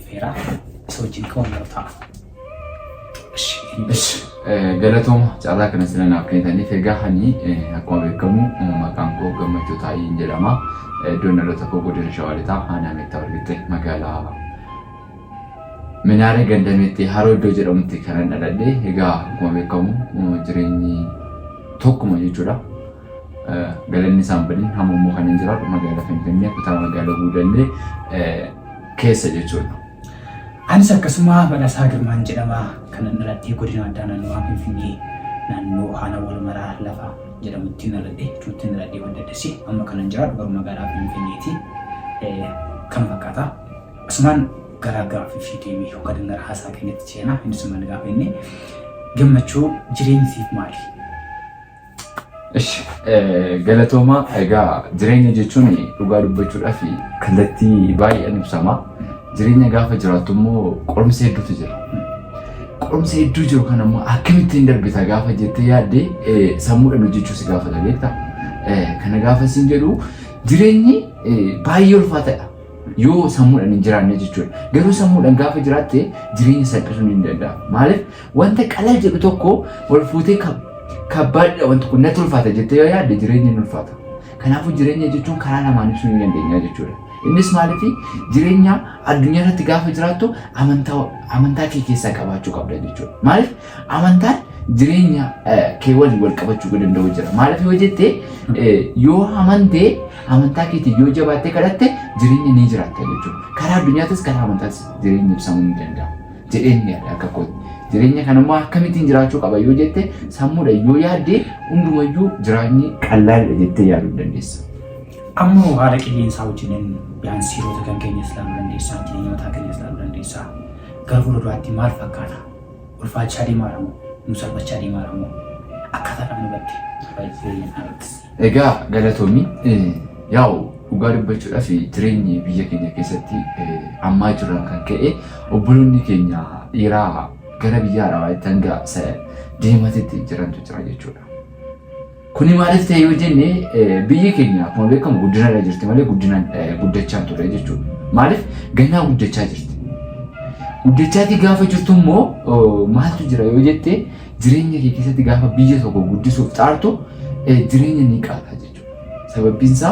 ፌራ ሰዎችን ከወንደርታ እሺ ገለቶም ጫላ ከነስለና አፕኔታኒ ፈጋሃኒ አቋም ከሙ ማካንኮ ገመቹ ታይ እንጀላማ ዶነሎ ተቆቆ ደረሻዋለታ አና መታወርግተ መጋላ ምናረ ገንደምቲ ሃሮዶ ጀሮምቲ ከነነለደ ሄጋ አቋም ከሙ ጅሬኒ ቶኩማ ይቹዳ ገለኒ ሳምበኒ ሀሙሙ ከነንጀራ መጋላ ፈንተኛ ኩታ መጋላ ጉደለ ከሰ ይቹዳ አንሰ ከስማ በላሳ ግርማን ጀደማ ከነነለቲ ጎዲና ዳናን ዋን ፊኒ ናኖ ሃና ወልመራ ለፋ ጀደምቲ ነለደ ቹቲ ነለደ ወደደሲ አማ ከነንጀራ በመጋላ ፊኒቲ ከመካታ እስማን ገራጋ ፊፊቲሚ ወከደነ ራሳ ከነት ቼና እንስማን ጋፈኒ ገመቹ ጅሬኝ ሲፍ ማሊ እሺ ገለቶማ አይጋ ጅሬኝ ጀቹኒ ዱጋ ዱበቹ ዳፊ ከለቲ ባይ እንብሰማ ጅሬኛ ጋፈ ጅራቱሞ ቆርምሴ ሄዱት ጅራ ቆርምሴ ሄዱ ጅሩ ከነሞ አክሚት እንደርቢታ ጋፈ ጀተ ያዴ ሰሙ ደምጅቹ ሲጋፈ ለሌታ ከነ ጋፈ ሲንጀዱ ጅሬኝ ባይዮል ፋታ ዮ ሰሙ ደን እንጀራነ ጅቹ ገሩ ሰሙ ደን ጋፈ ጅራቴ ጅሬኝ ሰቅሱን እንደዳ ማለት ወንተ ቀላል ጀብቶኮ ወልፉቴ ከባድ ወንተ ኩነቱል ፋታ ጀተ ያዴ ጅሬኝ ኑልፋታ ከናፉ ጅሬኝ ጅቹን ካራና ማንሱን እንደኛ ጅቹ እንስ ማለፊ ጅሬኛ አዱኛ ረት ጋፈ ጅራቶ አመንታ ከከሳ ቀባቹ ቀብዳጆቹ ማለት አመንታ ጅሬኛ ከወል ወልቀበቹ ጉድ እንደው ጅራ ማለት ወጀቴ ዮ አመንታ ከቲ ዮ ጀባቴ ከረተ ጅሬኛ ነጅራተ ልጁ ከራ አዱኛተስ ከራ አመንታስ ጅሬኛ ሰሙን እንደንዳ ጅሬኛ ያከኮ ጅሬኛ ከነማ ከሚቲን ጅራቹ ቀባዩ ወጀቴ ሰሙ ለዩ ያዴ እንዱመዩ ጅራኝ ቀላል ወጀቴ ያሉ እንደንደስ አሙ ሃለቂን ሳውጅንን ቢያንሲሮ ተከንከኝ እስላም እንደሳ ጅሬኛ ታከኝ እስላም እንደሳ ገርፉ ዶአቲ ማልፈካታ ወልፋቻ ዲማራሙ ሙሰልበቻ ዲማራሙ አካታ ደምበት ባይዘይናት ኤጋ ገለቶሚ ያው ኡጋድበቹ ዳፊ ጅሬኝ ቢየከኛ ከሰቲ አማጅራን ከከኤ ኦብሉኒ ከኛ ኢራ ገረብያ ራዋይ ተንጋ ሰ ዲማቲት ጅራንቱ ጭራጀቹ ኩኒ ማለት ታዩ ጀኔ ቢየከኛ ኮንበከም ጉድና ለጅርት ማለት ጉደቻን ቶለ ጀቹ ማለት ገና ጉደቻ ጅርት ጉደቻቲ ጋፈ ጅርቱሞ ማልቱ ጅራ የወጀቴ ጅሬኛ ከከሰቲ ጋፈ ቢየ ሶኮ ጉዲሱ ጣርቶ ጅሬኛ ንቃታ ጀቹ ሰበብንሳ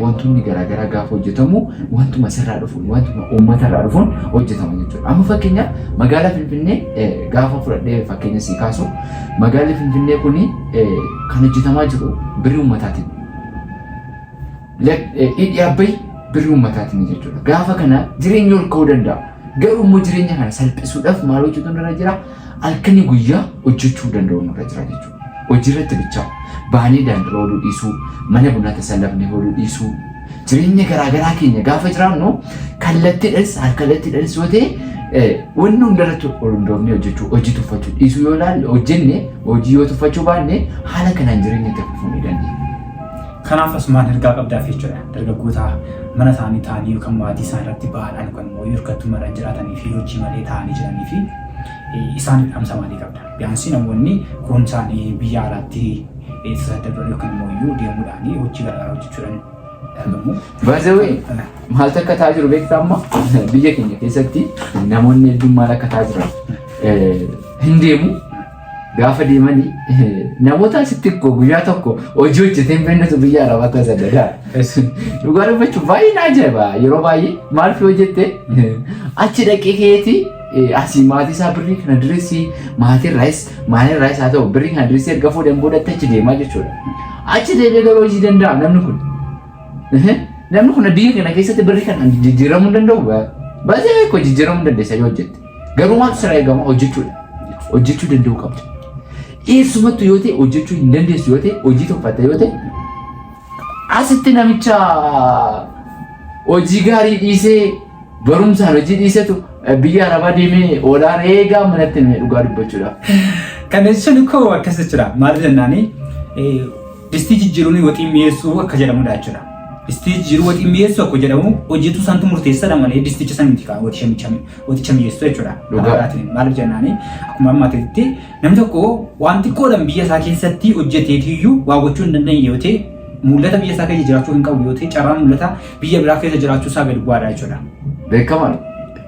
ወንቱኒ ገራገራ ጋፈ ጀተሙ ወንቱ መሰራ ደፉን ወንቱ ኡመታ ራዱን ወጀተሙ ጀቹ አሙ ፈከኛ መጋላ ፍንፍኔ ጋፈ ፍረደ ፈከኛ ሲካሱ መጋላ ፍንፍኔ ኩኒ ከነጅተማ ጅሩ ብሪ ኡመታቲ ያበይ ብሪ ኡመታቲ ጀቹ ጋፈ ከና ጅሬኞል ከወደንዳ ገሩ ሞጅሬኛ ከና ሰልጵሱ ደፍ ማሎቹ ተነራጅራ አልከኒ ጉያ ወጅቹ ደንደው ነው ረጅራ ጀቹ ወጅረት ብቻ ባኒ ዳንድሮ ዲሱ ማነ ቡና ተሰለፍነ ሆዱ ዲሱ ጅሬኛ ገራገራ ከኛ ጋፈ ጅራም ነው ከለቲ ደስ አልከለቲ ደስ ወቴ ወኑ እንደረቱ ኦንዶምኒ ወጅቹ ወጅቱ ፈቹ ዲሱ ይላል ወጅኔ ወጂዮ ተፈቹ ባኔ ሐለ ከና ጅሬኛ ተፈፉን ይደን ከናፈስ ማን ህርጋ ቀብዳፊ ይችላል ደርገጎታ መነታኒ ታኒ ከማዲ ሳይራቲ ባላን ኮን ሞዩር ከቱ መረንጅራታኒ ፊሎቺ መሌታኒ ጀኒ ፊ ኢሳን አምሳማዲ ቀብዳ ቢያንሲ ነው ወኒ ኮንሳኒ ቢያራቲ የተሰደደው ለከን ሞዩ ዲሙዳኒ ወጪ ገራራዎች ይችላል ደሞ ባዘዌ ማልተ ከታጅሩ ቤክታማ ቢየከኝ ከሰቲ ናሞኒ ዱማ ለከታጅራ ህንዴሙ ጋፈ ዲማኒ ናሞታ ሲትኮ ጉያተኮ ኦጆች ቴምፕሬነቱ ቢያራ ባታሰደዳ ዱጋረበቹ ባይና ጀባ ይሮባይ ማልፊ ወጀቴ አቺ ደቂቄቲ አሲማቲ ሳብሪ ከነድሪሲ ማቴ ራይስ አተው ብሪ ከነድሪሲ ገፎ ደንቦ ደተች ዴማ ጀቾ አቺ ደገሮጂ ደንዳ ነምኩ ነዲይ ከነከሰተ ብሪ ከነ ጅጅረሙ ደንደው ባዜ እኮ ጅጅረሙ ደንደሰ ወጀት ገሩማት ስራ ይገማ ኦጅቹ ደንደው ቀብት ኢሱመቱ ዮቴ ኦጅቹ እንደንደስ ዮቴ ኦጂቶ ፈታ ዮቴ አስቲ ነምቻ ኦጂ ጋሪ ዲሴ በሩምሳ ኦጂ ዲሴቱ ቢያ ረባዲሜ ኦላሬጋ ምነተነ ዱጋድበቹላ ከነሱን እኮ ወከሰችላ ማርደናኒ ዲስቲጅ ጅሩኒ ወጢ ሚየሱ ከጀደሙ ዳችላ ዲስቲጅ ጅሩ ወጢ ሚየሱ እኮ ጀደሙ ኦጂቱ ሳንቱ ሙርቴ ሰዳማለ ዲስቲጅ ሳንቲካ ወጢ ቸሚየሱ ይችላ ዱጋዳት ማርጀናኒ አኩማማቴቲ ነምተኮ ዋንቲ ቆደም ቢያ ሳኬሰቲ ኦጀቴቲዩ ዋጎቹ እንደነ ይዮቴ ሙለታ ቢያ ሳከ ጅራቹ እንቀው ይዮቴ ጨራም ሙለታ ቢያ ብራከ ጅራቹ ሳገድ ጓዳ ይችላ በከማል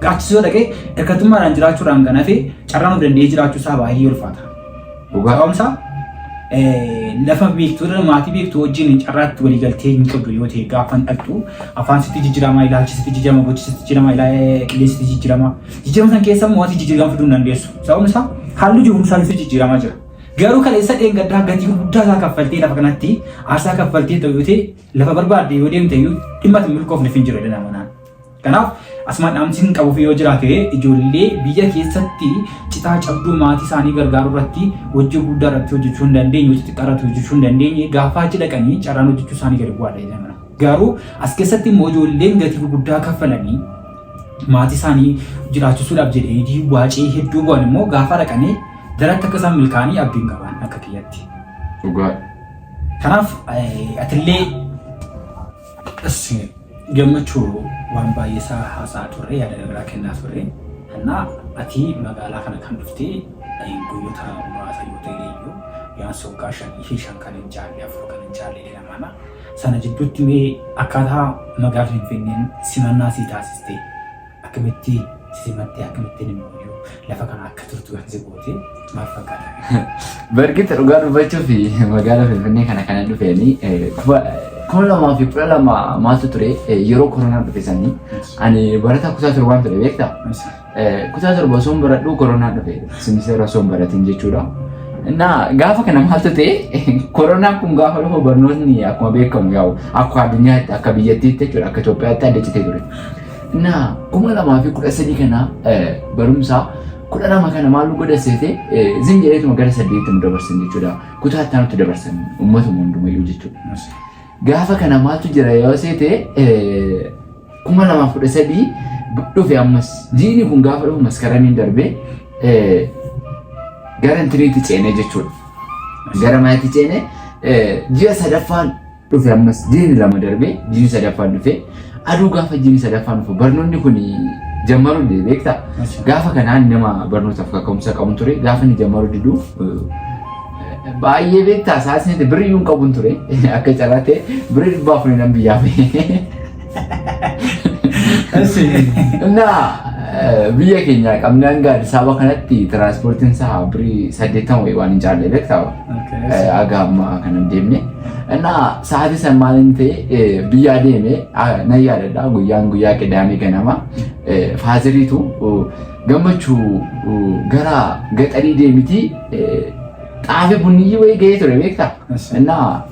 Gaachisoo dhaqee hirkattummaadhaan jiraachuudhaan kan hafe carraan of danda'ee jiraachuu isaa baay'ee ulfaata. Dhugaa'umsaa lafa beektuu maatii beektuu wajjin carraatti waliigaltee hin qabdu yoo ta'e gaafa dhaqxu afaan sitti jijjiirama, ilaalchi sitti jijjiirama, gochi sitti jijjiirama, qilleensi sitti jijjiirama. Jijjiirama san keessa immoo wanti jijjiirama fiduu hin dandeessu. Sababni isaa haalli jirumsaa illee jijjiiramaa jira. Garuu kaleessa dheengaddaa gatii guddaa isaa kaffaltee lafa kanatti aarsaa kaffaltee ta'u yoo ta'e lafa barbaadde yoo deemte iyyuu dhimma itti milkoofne hin jiru jedhama naan. Kanaaf asumaan dhaamsiin qabuuf yoo jiraate ijoollee biyya keessatti citaa cabduu maatii isaanii gargaaruu irratti hojii guddaa irratti hojjechuu hin dandeenye, hojii xiqqaa irratti hojjechuu hin dandeenye gaafa achi dhaqanii carraan hojjechuu isaanii gadi bu'aadha jedhama. Garuu as keessatti immoo ijoolleen gatii guddaa kaffalanii maatii isaanii jiraachisuudhaaf jedhanii waacee hedduu bu'an immoo gaafa dhaqanii daratti akka isaan milkaa'anii abdiin qaban akka kiyyatti. Kanaaf atillee gammachuu waan baay'ee isaa haasaa turre yaada garaagaraa kennaa turre. Kanaaf ati magaalaa kana kan dhuftee guyyoota muraasa yoo ta'e iyyuu yaan soggaa 5 kan hin jaalle 4 kan hin jaalle jedhamana. Sana jidduutti mee akkaataa magaalaa Finfinneen simannaa sii taasistee akkamitti simattee akkamittiin immoo lafa kana akka turtu kan si goote maal fakkaata? Barkita dhugaa dubbachuu fi magaalaa Finfinnee kana kan dhufeeni 2012 maaltu ture yeroo koronaa dhufe sanii ani barataa kutaa torbaan ture beektaa? Kutaa torba osoo hin baradhu koronaa dhufe simiseera osoo hin baratin jechuudha. Nah, gaafa kana maaltu ta'e koronaan kun gaafa dhufu barnootni akkuma beekamu yaa'u akka addunyaatti akka biyyattiitti jechuudha akka Itoophiyaatti addachitee ture. Nah, 2013 kana barumsaa 12 kana maal godhaseete zinjireetuma gara 8 mu dabarsan jechuudha. Kutaa itti dabarsan uummatuma hundumayyuu jechuudha. Gaafa kana maaltu jira yoo seete 2013 dhufe ammas jiini kun gaafa dhufu maskaramiin darbee Garantiiti ceenee jechuudha. Gara maatii ceenee ji'a sadaffaan dhufe ammas jiini lama darbee jiini sadaffaan dhufe aduu gaafa jiini sadaffaan dhufu barnoonni kun jammaru beektaa gaafa kanaan nama barnootaaf kaka'umsa qabu ture gaafa ni jammaru diduu baay'ee beektaa saasneeti biriyyuun qabu ture akka calaatee birii dhibbaa furii nan biyyaaf. Biyya keenya qabnaan gaadhi sababa kanatti tiraanspoortiin isaa birii 80 waan hin jaalle beektaa aga amma kan hin deemne. Sa'aatii san maaliin ta'e biyyaa deeme nan yaadadha guyyaa qidaamee ganama faaziriitu gammachuu gara gaxarii deemiti xaafii bunniyyii wayii ga'ee ture beektaa.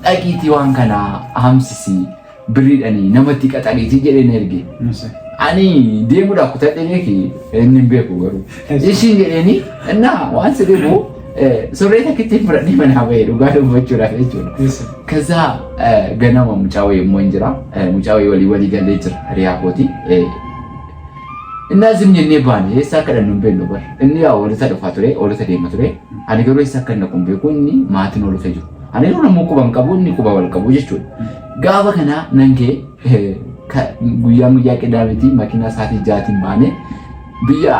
Dhaqiitii waan kana hamsisi biriidhanii namatti qaxariitii jedheen erge. Ani deemuudhaaf kutadhee beeki inni hin beeku garuu. Ishiin jedheeni waan sidibu surree takkitti fudhadhee manaa bahee dhugaa dubbachuudhaaf jechuudha. Kazaa ganama mucaa wayii immoo hin jira. Mucaa wayii walii galee jira hiriyaa kooti. Innaa zim jennee baane eessa akka dhannu hin beeknu bara. Inni yaa oolota dhufaa ture, oolota deema ture. Ani garuu eessa akka naqu hin beeku inni maatiin oolota jiru. Ani yeroo namuu quba hin qabu inni quba wal qabu jechuudha. Gaafa kana nan kee guyyaa qidaametii makiinaa isaatii jaatiin baane biyya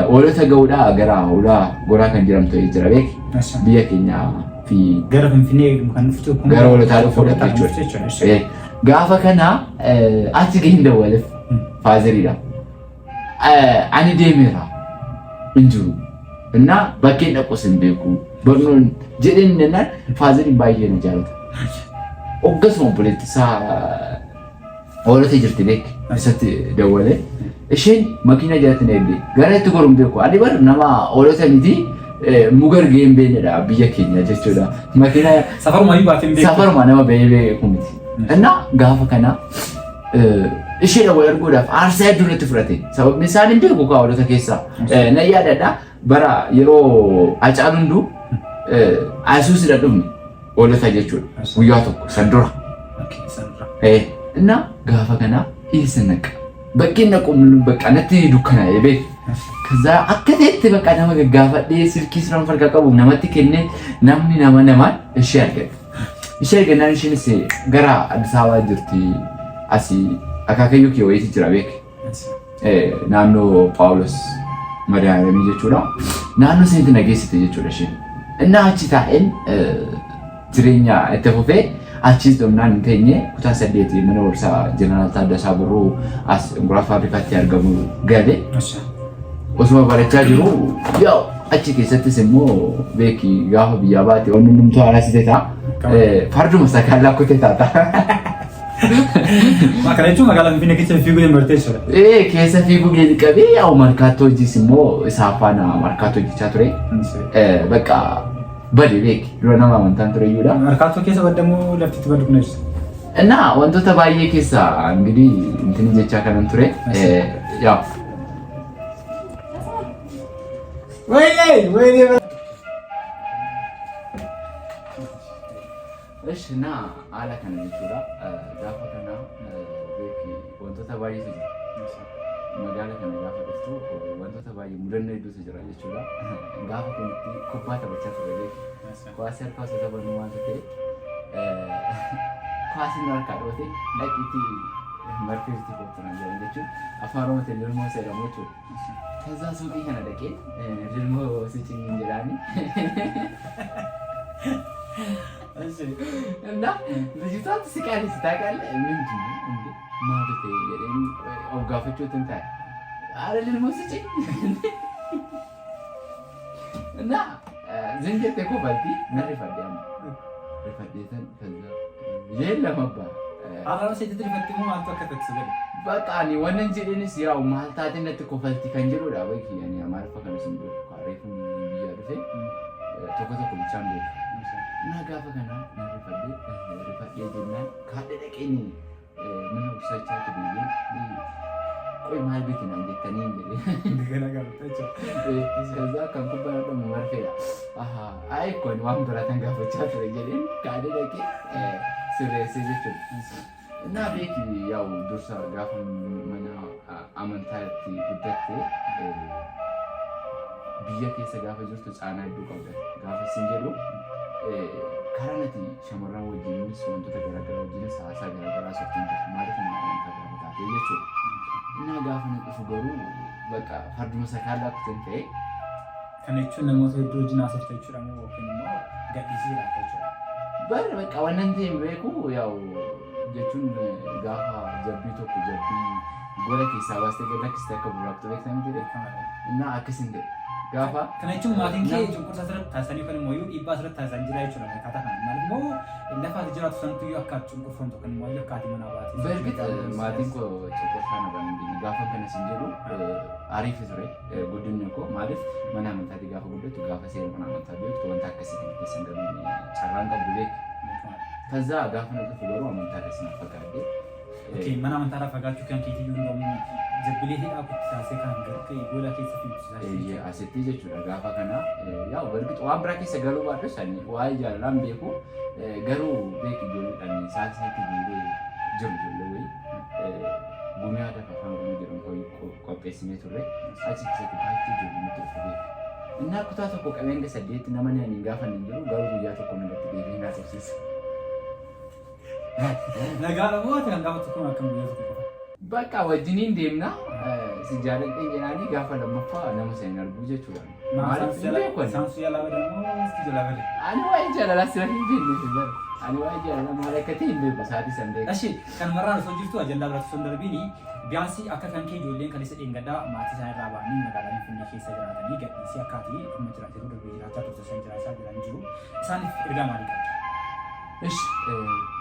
oolota ga'uudhaa gara hoolaa goraa kan jedhamtu jira beeki. Biyya keenya fi gara Finfinnee kan dhuftu gara oolotaa dhufuudha jechuudha. Gaafa kana achi gahee dawwaleef faaziriidha. Ani deemeera hin jiru. Innaa bakkeen dhaqus hin beeku. Barnoon jedheen jennaan faaziriin baay'ee na jaalata. Oggasuma obboleetti isaa oolota jirti beeki isatti dawwalee isheen makiina jalatti na eegde gara itti goruun beeku ani bar nama oolota miti mugar ga'een beeknedha biyya keenya jechuudha. Makiina safaruma baatee beeku safaruma nama ba'ee beeku miti. Innaa gaafa kana ishee dawwal arguudhaaf aarsaa hedduu natti fudhate sababni isaan hin beeku kaa oolota keessaa na yaadadha bara yeroo Hacaaluun hunduu Isuuzii dhufne oolota jechuudha guyyaa tokko san dura. Innaa gaafa kana dhiyeessa naqa. Bakkeen naquun bakka natti dukkanaa'ee beeku. Kazaa akka ta'etti bakka nama gaggaafadhee silkii siran farqa qabu namatti kennee namni namaan ishee argate. Ishee argannaan isheenis gara Addis Ababaa jirti asii akaakayyuu kee wayiitti jira beeku. Naannoo Paawulos Madaalamii jechuudha. Naannoo sanitti na geessite jechuudha isheen. Innaa achi taa'een jireenya itti fufee achis domnaan hin teenye kutaa 8 mana barumsaa Jeneraal Taaddasaa Birruu as Ingura Faabirikaatti argamu gale. Osuma barachaa jiru yaa'u achi keessattis immoo beeki gaafa biyyaa baate wanni numtuu haarasite ta'a farduma sakaalaa kutee taata. Makana jechuun magaalaa Finfinnee keessa fiiguu hin barteessudha. Keessa fiiguu qabee yaa'u markaattoo hojiis immoo isaa faana markaattoo hojjechaa ture. Bakka bade beeki dura nama amantaan ture iyyuudha. Markaattoo keessa baddamoo laftitti baddu kunis. እና wantoota baay'ee keessa እንግዲህ እንትን jechaa kanan ture ያው ወይኔ እሺ እና አላ ከነ jechuudha gaafa kana beeki wantoota baay'eetu jira magaalaa kana gaafa dhuftu wantoota baay'ee mudannoo hedduutu jira jechuudha gaafa kanatti kubbaa taphachaa ture beeki kubbaa harkaa osoo taphannu waan ta'e Kasih mereka doa like itu mereka itu kotoran jadi lucu. Apa orang itu ilmu saya lucu. Kaza suki kan ada ke ilmu secing jalan ni. Asyik. Nah, lucu tu sekali sekali mungkin mana tu jadi orang gafet tu tentang ada ilmu secing. Nah, zinjir teko berarti nari fadiam. Fadiatan kaza. የለም አባ አራራ ሴት ልፈትሙ አንተ ከተክስበል በቃ እኔ ወነን ጀደንስ ያው ማልታትነት ኮፈልቲ ከንጀሮ ዳበይ ያኔ አማርፋ ከነስም ዶ ካሬቱ ይያዱፈ ተከተኩ ብቻ ነው እና ጋፈ ከና ረፈዴ የጀና ካደደቀኝ ምን ወሰቻት ቢይ ቆይ ማል ቤት ነው እንደተኔ እንደገና ጋር ተቻ ከዛ ከንኩባ ደግሞ ማርፈ አሃ አይ ኮን ዋም ብራተን ጋፈቻ ተረጀልን ካደደቀ Serius. Nah, beeki yaw dursa gaafa mana amantaatti guddatte biyya keessa gaafa jirtu caanaa hedduu qabda. Gaafa sin jedhu karaa nati shamarran wajjinis wantoota garaagaraa wajjinis haasaa garaagaraa sochiin jiru maaliif amantaa gaafa taatee jechuudha. Innaa gaafa na dhufu garuu bakka farduma sakaalaa kutan ta'e kana jechuun namoota hedduu wajjin haasofta jechuudha moo yookiin immoo gadhiisii laata jechuudha. በር በቃ ወነንቴ ምቤኩ ያው ጀቹን ጋፋ ጀቢ ቶኩ ጀቢ ጎለኪ ሳባስተ ገለክስ ተከብራክቶ ቤተም እና አክስንደ ጋፋ ከነቹ ማቲንኬ ጭንቁር ሰረት ታሰኒ ከነ ሞዩ ኢባ ሰረት ታሰንጅራ ይችላል ካታ ማለት ነው ለፋት ጅራቱ ሰንቱ ያካት ጭንቁር ፈንቶ ከነ ሞዩ ካቲ መናባት በርግጥ ማቲንኮ ጭንቁር ካና ባንዲ ጋፋ ከነ ሲንጀሩ አሪፍ ዝሬ ጉድነኮ ማለት መናመንታ ጋፋ ጉደቱ ጋፋ ሲል መናመንታ ቢት ወንታ ከሲት ተሰንገሩ ጫራን ቀብሌ ከዛ ጋፋ ነው ተፈገሩ አመንታ ደስና ፈቃደ ኦኬ መናመንታ ፈጋቹ ከን ኬቲዩ እንደም ጀብሌ ሄዳ ኩታሴ ካን ገርከ ይጎላ ከሰፊ አሴቲ jechuudha gaafa kana yaw በርግጥ waan biraa keessa galuu baadhu sani waa jaallalaan beeku garuu beeki ijoolleedhaan saatiitti guuree jiru ijoollee wayii gumii aadaa afaan oromoo jedhamu qopheessinee turre achi keessatti baay'ee ijoollee nutti dhufu beeku innaa kutaa tokko qabeenga 8 nama ni gaafa hin jiru garuu guyyaa tokko natti deebiin haasofsiisa. Nagaala mootii kan gaafa tokko akkam guyyaa tokko በቃ ወጅኒን ደምና ሲጃለቀኝ ጀናኒ ጋፋ ለመፋ ነመሰኝ አርጉ jechuudha ማለት ሳንሱ ያላበደ ነው እስቲ ያላበደ አኒ ዋይ ጀላላ ስለኝ ቢል አኒ ዋይ ጀላላ ማለከቴ እንደ በሳዲ ሰንደ እሺ kan marraan soo jirtu ajenda biratti son darbini biyaansi akka kan kee ijoolleen kan isa dhengada maatii isaan irraa ba'anii magaalaa Finfinnee keessa jiraatanii gadhiisii akkaatii kuma jiraatanii darbee jiraachaa turte san jiraataa jiran jiru isaaniif ergaa maalii qabda እሺ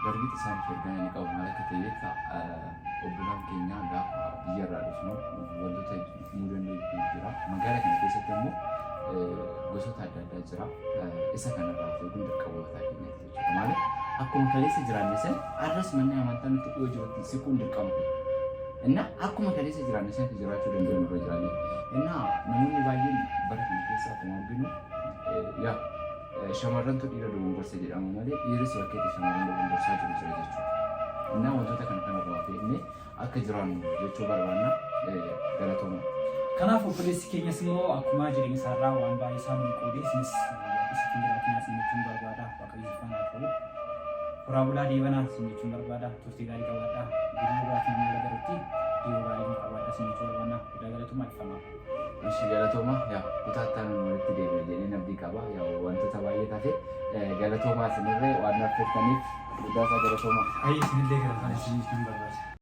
በርግጥ isaaniif ergaa ni qabu ማለከቴ የታ obbolaan keenya gaafa biyyarraa dhufnu wantoota mudannoo jira magaalaa kana keessatti immoo gosoota adda addaa jira isa kanarraa fayyadamuun dirqamoota keenyaati jechuudha ማለት akkuma kaleessa jiraanne san arras manni amantaa nutti dhiyoo jirutti siquun dirqama እና akkuma kaleessa jiraanne san jiraachuu danda'u irra jiraanne እና namoonni baay'een bara kana keessa akkuma arginu yaa shamarran tu dhiira dogongorsa jedhamu malee dhiirris bakkeetti shamarran dogongorsaa jiru jira jechuudha እና wantoota kanarraa fayyadamnee akka jiraannu jechuu barbaanna galatooma. Kanaaf obboleessi keenyas immoo akkuma jireenya isaarraa waan baay'ee isaa nuyi qoodesinis isitti jiraatinaa simmachuun barbaada waaqayyo ifaan haa ta'u horaa bulaa deebanaa simmachuun barbaada turtii gaarii qabaadha gudina biraatiin nama gargaarutti dhiyoo gaarii qabaadha simmachuu barbaanna guddaa galatooma ifamaa. እሺ ገለቶማ ያው ኩታታን ወልት ደበ የኔ ነብዲ ቀባ ያው wantoota baay'ee taate galatooma sinirree waan affeertaniif Guddaa isaa galatoomaa. Ayi isinillee gara kana isin barbaada.